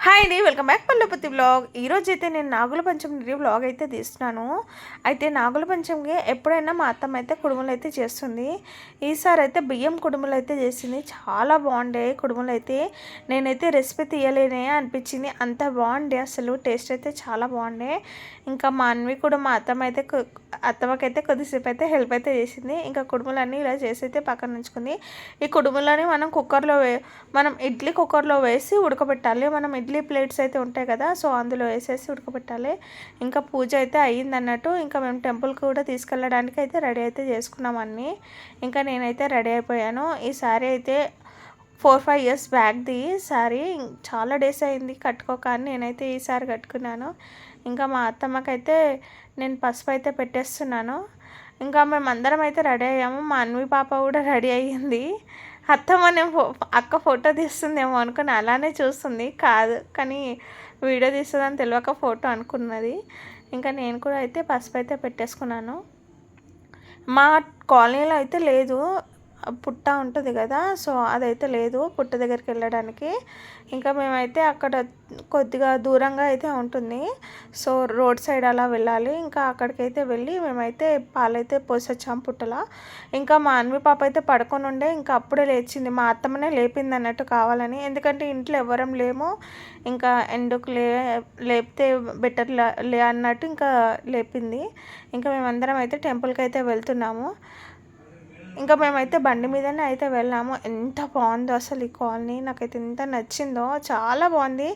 Hi అండి, welcome back పల్లెపతి vlog. ఈరోజు అయితే నేను నాగుల పంచమి వ్లాగ్ అయితే తీస్తున్నాను. అయితే నాగుల పంచమికి ఎప్పుడైనా మా అత్తమ్మ అయితే కుడుములు అయితే చేస్తుంది. ఈసారి అయితే బియ్యం కుడుములు అయితే చేసింది. చాలా బాగుండే కుడుములు అయితే. నేనైతే రెసిపీ తీయలేనే అనిపించింది, అంత బాగుండే. అసలు టేస్ట్ అయితే చాలా బాగుండే. ఇంకా మా అన్వి కూడా మా అత్తమ్మకైతే కొద్దిసేపు అయితే హెల్ప్ అయితే చేసింది. ఇంకా కుడుములన్నీ ఇలా చేసి అయితే పక్కన ఉంచుకుంది. ఈ కుడుములని మనం ఇడ్లీ కుక్కర్లో వేసి ఉడకబెట్టాలి. మనం ఇడ్లీ ప్లేట్స్ అయితే ఉంటాయి కదా, సో అందులో వేసేసి ఉడకబెట్టాలి. ఇంకా పూజ అయితే అయ్యింది అన్నట్టు. ఇంకా మేము టెంపుల్కి కూడా తీసుకెళ్ళడానికి అయితే రెడీ అయితే చేసుకున్నాం అన్నీ. ఇంకా నేనైతే రెడీ అయిపోయాను. ఈ శారీ అయితే 4-5 ఇయర్స్ బ్యాక్ది శారీ. చాలా డేస్ అయింది కట్టుకోక, అని నేనైతే ఈ శారీ కట్టుకున్నాను. ఇంకా మా అత్తమ్మకైతే నేను పసుపు అయితే పెట్టేస్తున్నాను. ఇంకా మేమందరం అయితే రెడీ అయ్యాము. మా అన్వి పాప కూడా రెడీ అయ్యింది. అత్తమ్మ నేను అక్క ఫోటో తీస్తుందేమో అనుకుని అలానే చూస్తుంది, కాదు కానీ వీడియో తీస్తుందని తెలియక ఫోటో అనుకున్నది. ఇంకా నేను కూడా అయితే పసుపు అయితే పెట్టేసుకున్నాను. మా కాలనీలో అయితే లేదు, పుట్ట ఉంటుంది కదా, సో అదైతే లేదు పుట్ట దగ్గరికి వెళ్ళడానికి. ఇంకా మేమైతే అక్కడ కొద్దిగా దూరంగా అయితే ఉంటుంది, సో రోడ్ సైడ్ అలా వెళ్ళాలి. ఇంకా అక్కడికైతే వెళ్ళి మేమైతే పాలైతే పోసొచ్చాము పుట్టలా. ఇంకా మా అన్వి పాప అయితే పడుకొని ఉండే, ఇంకా అప్పుడే లేచింది. మా అత్తమ్మనే లేపింది అన్నట్టు కావాలని, ఎందుకంటే ఇంట్లో ఎవరం లేము. ఇంకా ఎందుకు లేపితే బెటర్ లే అన్నట్టు ఇంకా లేపింది. ఇంకా మేమందరం అయితే టెంపుల్కి అయితే వెళ్తున్నాము. ఇంకా మేమైతే బండి మీదనే అయితే వెళ్ళాము. ఎంత బాగుందో అసలు ఈ కాలనీ, నాకైతే ఎంత నచ్చిందో, చాలా బాగుంది.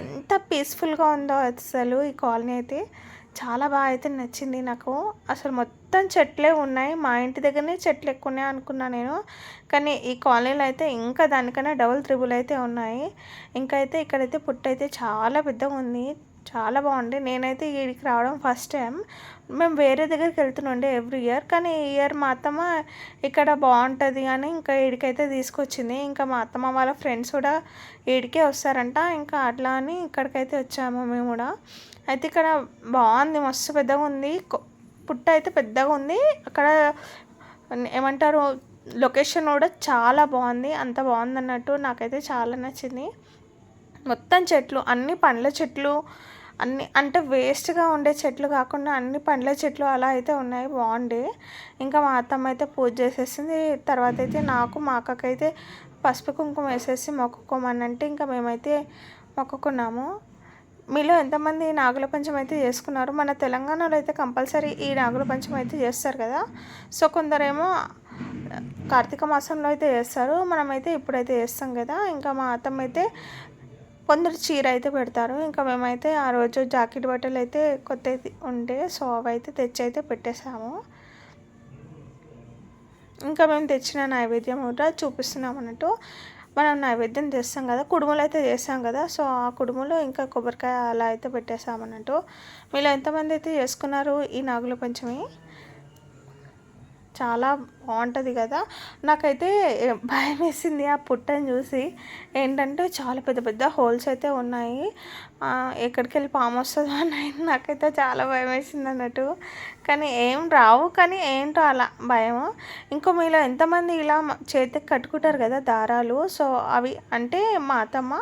ఎంత పీస్ఫుల్గా ఉందో అసలు ఈ కాలనీ అయితే చాలా బాగా అయితే నచ్చింది నాకు. అసలు మొత్తం చెట్లే ఉన్నాయి. మా ఇంటి దగ్గరనే చెట్లు ఎక్కువ ఉన్నాయి అనుకున్నా నేను, కానీ ఈ కాలనీలో అయితే ఇంకా దానికన్నా డబుల్ త్రిబుల్ అయితే ఉన్నాయి. ఇంకా అయితే ఇక్కడైతే పుట్ట అయితే చాలా పెద్దగా ఉంది, చాలా బాగుంది. నేనైతే వీడికి రావడం ఫస్ట్ టైం. మేము వేరే దగ్గరికి వెళ్తుండే ఎవ్రీ ఇయర్, కానీ ఈ ఇయర్ మా అత్తమ్మ ఇక్కడ బాగుంటుంది అని ఇంకా వీడికైతే తీసుకొచ్చింది. ఇంకా మా అత్తమ్మ వాళ్ళ ఫ్రెండ్స్ కూడా వీడికే వస్తారంట, ఇంకా అట్లా అని ఇక్కడికైతే వచ్చాము మేము కూడా. అయితే ఇక్కడ బాగుంది, మస్తు పెద్దగా ఉంది. పుట్ట అయితే పెద్దగా ఉంది. అక్కడ ఏమంటారు, లొకేషన్ కూడా చాలా బాగుంది. అంత బాగుంది అన్నట్టు నాకైతే చాలా నచ్చింది. మొత్తం చెట్లు, అన్ని పండ్ల చెట్లు, అన్ని అంటే వేస్ట్గా ఉండే చెట్లు కాకుండా అన్ని పండ్ల చెట్లు అలా అయితే ఉన్నాయి, బాగుండే. ఇంకా మా అత్తమ్మ అయితే పూజ చేసేసింది. తర్వాత అయితే నాకు మా అక్కకైతే పసుపు కుంకుమ వేసేసి మొక్కుకోమని అంటే ఇంకా మేమైతే మొక్కుకున్నాము. మీలో ఎంతమంది నాగుల పంచమి అయితే చేసుకున్నారు? మన తెలంగాణలో అయితే కంపల్సరీ ఈ నాగుల పంచమి అయితే చేస్తారు కదా. సో కొందరేమో కార్తీక మాసంలో అయితే చేస్తారు, మనమైతే ఇప్పుడైతే చేస్తాం కదా. ఇంకా మా అత్తమ్మ అయితే కొందరు చీర అయితే పెడతారు. ఇంకా మేమైతే ఆ రోజు జాకెట్ బట్టలు అయితే కొత్తవి ఉండే, సో అవి అయితే తెచ్చి అయితే పెట్టేసాము. ఇంకా మేము తెచ్చిన నైవేద్యం కూడా చూపిస్తున్నాం అన్నట్టు. మనం నైవేద్యం చేస్తాం కదా, కుడుములు అయితే చేస్తాం కదా, సో ఆ కుడుములు ఇంకా కొబ్బరికాయ అలా అయితే పెట్టేసామన్నట్టు. మీలో ఎంతమంది అయితే చేసుకున్నారు ఈ నాగుల పంచమి? చాలా బాగుంటుంది కదా. నాకైతే భయం వేసింది ఆ పుట్టని చూసి. ఏంటంటే చాలా పెద్ద పెద్ద హోల్స్ అయితే ఉన్నాయి, ఎక్కడికి వెళ్ళి పాము వస్తుందో అని నాకైతే చాలా భయం వేసింది అన్నట్టు. కానీ ఏం రావు, కానీ ఏంటో అలా భయం. ఇంకో మీలో ఎంతమంది ఇలా చేతికి కట్టుకుంటారు కదా దారాలు, సో అవి అంటే మా అత్తమ్మ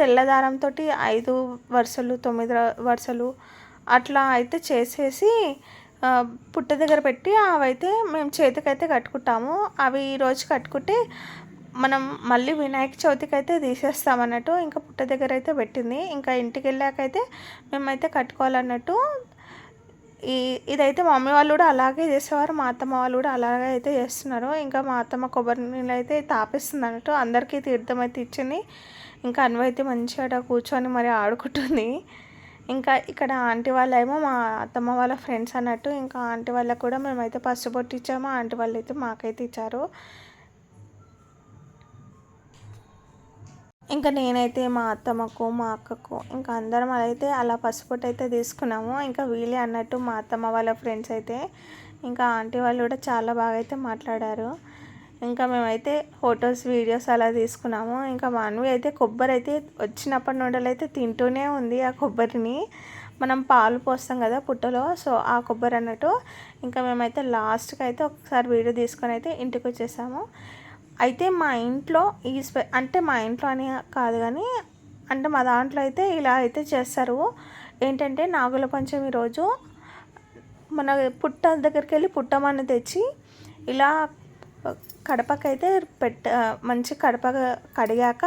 తెల్ల దారంతో 5 వరుసలు 9 వరుసలు అట్లా అయితే చేసేసి పుట్ట దగ్గర పెట్టి అవైతే మేము చేతికైతే కట్టుకుంటాము. అవి ఈరోజు కట్టుకుంటే మనం మళ్ళీ వినాయక చవితికి అయితే తీసేస్తామన్నట్టు. ఇంకా పుట్ట దగ్గర అయితే పెట్టింది. ఇంకా ఇంటికి వెళ్ళాకైతే మేమైతే కట్టుకోవాలన్నట్టు. ఇదైతే మా మమ్మీ వాళ్ళు కూడా అలాగే చేసేవారు, మా అత్తమ్మ వాళ్ళు కూడా అలాగే అయితే చేస్తున్నారు. ఇంకా మా అత్తమ్మ కొబ్బరి నీళ్ళు అయితే తాపిస్తుంది అన్నట్టు, అందరికీ తీర్థం అయితే ఇచ్చింది. ఇంకా అన్వి అయితే మంచిగా కూర్చొని మరి ఆడుకుంటుంది. ఇంకా ఇక్కడ ఆంటీ వాళ్ళేమో మా అత్తమ్మ వాళ్ళ ఫ్రెండ్స్ అన్నట్టు. ఇంకా ఆంటీ వాళ్ళకు కూడా మేమైతే పసుపు బొట్టు ఇచ్చాము, ఆంటీ వాళ్ళు అయితే మాకైతే ఇచ్చారు. ఇంకా నేనైతే మా అత్తమ్మకు మా అక్కకు ఇంకా అందరం అయితే అలా పసుపొట్టు అయితే తీసుకున్నాము. ఇంకా వీలే అన్నట్టు మా అత్తమ్మ వాళ్ళ ఫ్రెండ్స్ అయితే, ఇంకా ఆంటీ వాళ్ళు కూడా చాలా బాగా అయితే మాట్లాడారు. ఇంకా మేమైతే ఫొటోస్ వీడియోస్ అలా తీసుకున్నాము. ఇంకా మా అన్వి అయితే కొబ్బరి అయితే వచ్చినప్పటి నుండి అయితే తింటూనే ఉంది. ఆ కొబ్బరిని మనం పాలు పోస్తాం కదా పుట్టలో, సో ఆ కొబ్బరి అన్నట్టు. ఇంకా మేమైతే లాస్ట్కి అయితే ఒకసారి వీడియో తీసుకొని అయితే ఇంటికి వచ్చేసాము. అయితే మా ఇంట్లో అంటే మా ఇంట్లో అని కాదు కానీ, అంటే మా దాంట్లో అయితే ఇలా అయితే చేస్తారు. ఏంటంటే నాగుల పంచమి రోజు మన పుట్ట దగ్గరికి వెళ్ళి పుట్టమని తెచ్చి ఇలా కడపకైతే మంచి కడప కడిగాక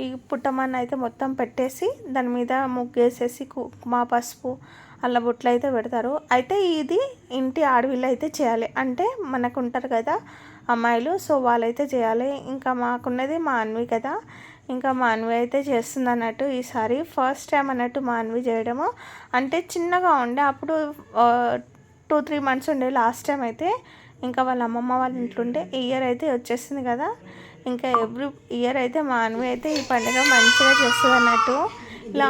ఈ పుట్టమన్న అయితే మొత్తం పెట్టేసి దాని మీద ముగ్గేసేసి కుంకుమ పసుపు అల్ల బొట్లు అయితే పెడతారు. అయితే ఇది ఇంటి ఆడవిళ్ళు అయితే చేయాలి, అంటే మనకు ఉంటారు కదా అమ్మాయిలు, సో వాళ్ళైతే చేయాలి. ఇంకా మాకున్నది మా అన్వి కదా, ఇంకా మా అన్వి అయితే చేస్తుంది అన్నట్టు. ఈసారి ఫస్ట్ టైం అన్నట్టు మా అన్వి చేయడము. అంటే చిన్నగా ఉండే అప్పుడు 2-3 months ఉండే లాస్ట్ టైం అయితే. ఇంకా వాళ్ళ అమ్మమ్మ వాళ్ళ ఇంట్లో ఉంటే ఈ ఇయర్ అయితే వచ్చేసింది కదా, ఇంకా ఎవ్రీ ఇయర్ అయితే మా అన్వి అయితే ఈ పండుగ మంచిగా చేస్తుంది అన్నట్టు. ఇలా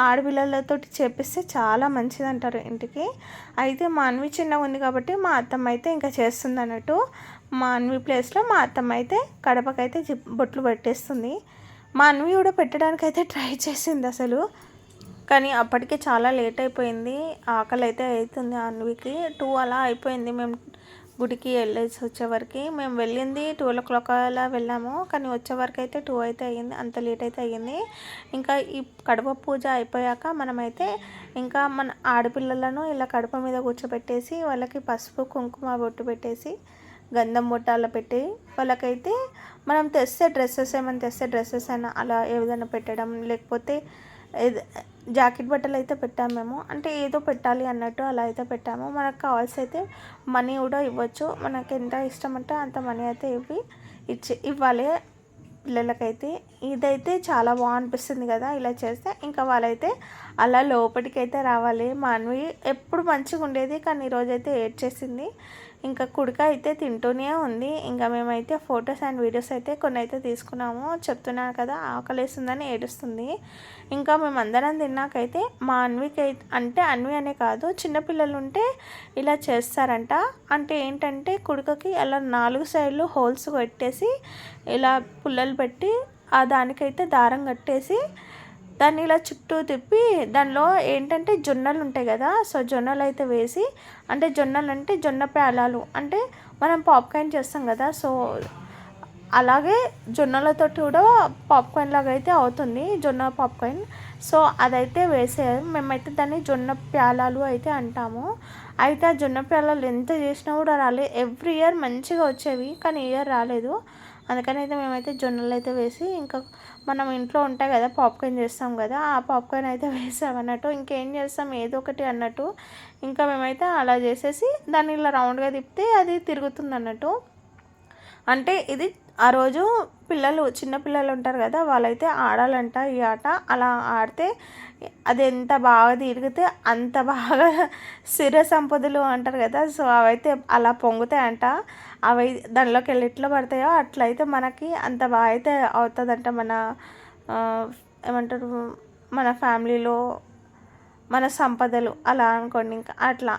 ఆడపిల్లలతో చేపిస్తే చాలా మంచిది అంటారు ఇంటికి. అయితే మా అన్వి చిన్నగా ఉంది కాబట్టి మా అత్తమ్మ అయితే ఇంకా చేస్తుంది అన్నట్టు. మా అన్వి ప్లేస్లో మా అత్తమ్మ అయితే కడపకైతే బొట్లు పెట్టేస్తుంది. మా అన్వి కూడా పెట్టడానికి అయితే ట్రై చేసింది అసలు, కానీ అప్పటికే చాలా లేట్ అయిపోయింది. ఆకలి అయితే అవుతుంది అన్వికి. 2 అలా అయిపోయింది మేము గుడికి వెళ్ళేసి వచ్చేవరకు. మేము వెళ్ళింది 12 o'clock అలా వెళ్ళాము, కానీ వచ్చేవరకు అయితే 2 అయితే అయ్యింది, అంత లేట్ అయితే అయ్యింది. ఇంకా ఈ కడప పూజ అయిపోయాక మనమైతే ఇంకా మన ఆడపిల్లలను ఇలా కడప మీద కూర్చోబెట్టేసి వాళ్ళకి పసుపు కుంకుమ బొట్టు పెట్టేసి గంధం బొట్టాలు పెట్టి వాళ్ళకైతే మనం ఏమైనా తెస్తే డ్రెస్సెస్ అయినా అలా ఏదైనా పెట్టడం, లేకపోతే జాకెట్ బట్టలు అయితే పెట్టాము మేము. అంటే ఏదో పెట్టాలి అన్నట్టు అలా అయితే పెట్టాము. మనకు కావాల్సి అయితే మనీ కూడా ఇవ్వచ్చు, మనకి ఎంత ఇష్టం అంటే అంత మనీ అయితే ఇవ్వాలి పిల్లలకైతే. ఇదైతే చాలా బాగా అనిపిస్తుంది కదా ఇలా చేస్తే. ఇంకా వాళ్ళైతే అలా లోపలికి అయితే రావాలి. మా అన్వి ఎప్పుడు మంచిగా ఉండేది, కానీ ఈరోజైతే ఏడ్చేసింది. ఇంకా కుడిక అయితే తింటూనే ఉంది. ఇంకా మేమైతే ఫొటోస్ అండ్ వీడియోస్ అయితే కొన్ని అయితే తీసుకున్నాము. చెప్తున్నాను కదా ఆకలేస్తుందని ఏడుస్తుంది. ఇంకా మేమందరం తిన్నాకైతే మా అన్వికి అంటే అన్వి అనే కాదు, చిన్నపిల్లలు ఉంటే ఇలా చేస్తారంట. అంటే ఏంటంటే కుడికకి అలా 4 సైడ్లు హోల్స్ పెట్టేసి ఇలా పుల్లలు పెట్టి ఆ దానికైతే దారం కట్టేసి దాన్ని ఇలా చుట్టూ తిప్పి దానిలో ఏంటంటే జొన్నలు ఉంటాయి కదా, సో జొన్నలు అయితే వేసి, అంటే జొన్నలు అంటే జొన్న పేలాలు, అంటే మనం పాప్కార్న్ చేస్తాం కదా, సో అలాగే జొన్నలతో కూడా పాప్కార్న్ లాగా అయితే అవుతుంది, జొన్న పాప్కార్న్. సో అదైతే వేసేది. మేమైతే దాన్ని జొన్న ప్యాలాలు అయితే అంటాము. అయితే ఆ జొన్న ప్యాలాలు ఎంత చేసినా కూడా రాలేదు. ఎవ్రీ ఇయర్ మంచిగా వచ్చేవి, కానీ ఇయర్ రాలేదు. అందుకని అయితే మేమైతే జొన్నలు అయితే వేసి, ఇంకా మనం ఇంట్లో ఉంటాయి కదా పాప్కార్న్ చేస్తాం కదా, ఆ పాప్కార్న్ అయితే వేసాం అన్నట్టు. ఇంకేం చేస్తాం ఏదో ఒకటి అన్నట్టు. ఇంకా మేమైతే అలా చేసేసి దాన్ని ఇలా రౌండ్గా తిప్పితే అది తిరుగుతుంది అన్నట్టు. అంటే ఇది ఆ రోజు చిన్నపిల్లలు ఉంటారు కదా, వాళ్ళైతే ఆడాలంట ఈ ఆట. అలా ఆడితే అది ఎంత బాగా తిరిగితే అంత బాగా సిర సంపదలు అంటారు కదా, సో అవైతే అలా పొంగుతాయంట. అవి దానిలోకి వెళ్ళి ఎట్లా పడతాయో అట్లయితే మనకి అంత బాగా అయితే అవుతుందంట. ఏమంటారు, మన ఫ్యామిలీలో మన సంపదలు అలా అనుకోండి. ఇంకా అట్లా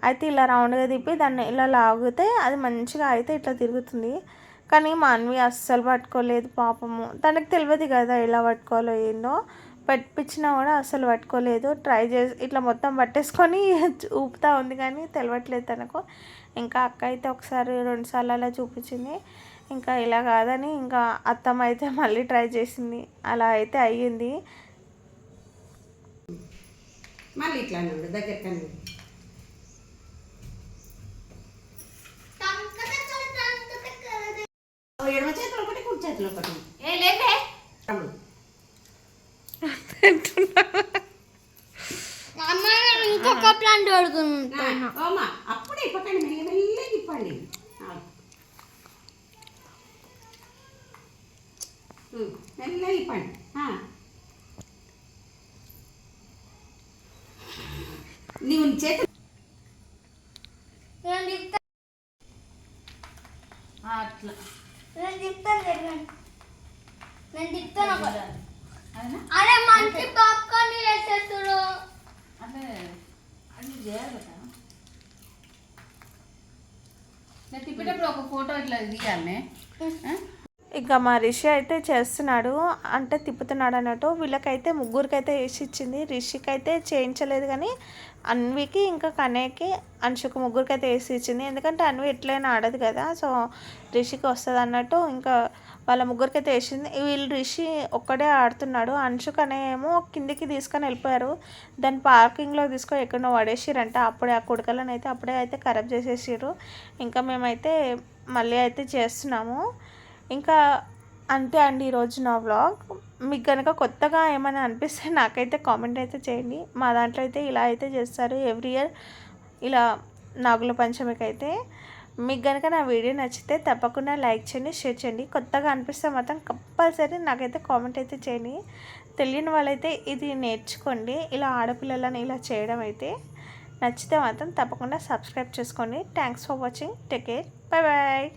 అయితే ఇలా రౌండ్గా తిప్పి దాన్ని ఇలా లాగితే అది మంచిగా అయితే ఇట్లా తిరుగుతుంది. కానీ మా అన్వి అస్సలు పట్టుకోలేదు పాపము. తనకు తెలియదు కదా ఎలా పట్టుకోవాలో ఏందో, పెట్టించినా కూడా అస్సలు పట్టుకోలేదు. ట్రై చేసి ఇట్లా మొత్తం పట్టేసుకొని ఊపుతూ ఉంది, కానీ తెలియట్లేదు తనకు. ఇంకా అక్క అయితే ఒకసారి 2 సార్లు అలా చూపించింది. ఇంకా ఇలా కాదని ఇంకా అత్తమ్మ అయితే మళ్ళీ ట్రై చేసింది. అలా అయితే అయ్యింది. మళ్ళీ ఇట్లా దగ్గర ఎడమ చేతులు ఒకటి కుడి చేతులు ఒకటి ఇంకొక ప్లాంట్ పెడుతున్నా. అప్పుడే ఇప్పకండి, మెల్లి మెల్లి ఇప్పండి. మెల్లి ఇప్పండి. నీవు చేతులు అట్లా నేను తిప్పుతాను. అరే మంచి పాప్కార్న్ వేసేస్తుడు. అదే అది చేయాలి కదా. నేను తిప్పేటప్పుడు ఒక ఫోటో ఇట్లా తీయాలనే. ఇంకా మా రిషి అయితే చేస్తున్నాడు, అంటే తిప్పుతున్నాడు అన్నట్టు. వీళ్ళకైతే ముగ్గురికైతే వేసి ఇచ్చింది. రిషికి అయితే చేయించలేదు కానీ అన్వికి ఇంకా కన్నయ్యకి అంశుకు ముగ్గురికైతే వేసి ఇచ్చింది. ఎందుకంటే అన్వి ఎట్లయినా ఆడదు కదా, సో రిషికి వస్తుంది అన్నట్టు ఇంకా వాళ్ళ ముగ్గురికైతే వేసింది. వీళ్ళు రిషి ఒక్కడే ఆడుతున్నాడు. అంశు కన్నయ్య ఏమో కిందికి తీసుకొని వెళ్ళిపోయారు. దాన్ని పార్కింగ్లో తీసుకొని ఎక్కడో పడేసిరంట. అప్పుడే ఆ కుడకలను అయితే అప్పుడే అయితే ఖరాబ్ చేసేసారు. ఇంకా మేమైతే మళ్ళీ అయితే చేస్తున్నాము. ఇంకా అంతే అండి ఈరోజు నా వ్లాగ్. మీకు కనుక కొత్తగా ఏమైనా అనిపిస్తే నాకైతే కామెంట్ అయితే చేయండి. మా దాంట్లో అయితే ఇలా అయితే చేస్తారు ఎవ్రీ ఇయర్ ఇలా నాగుల పంచమికి అయితే. మీకు కనుక నా వీడియో నచ్చితే తప్పకుండా లైక్ చేయండి, షేర్ చేయండి. కొత్తగా అనిపిస్తే మాత్రం కంపల్సరీ నాకైతే కామెంట్ అయితే చేయండి. తెలియని వాళ్ళైతే ఇది నేర్చుకోండి, ఇలా ఆడపిల్లలను ఇలా చేయడం అయితే. నచ్చితే మాత్రం తప్పకుండా సబ్స్క్రైబ్ చేసుకోండి. Thanks for watching. Take care. Bye bye.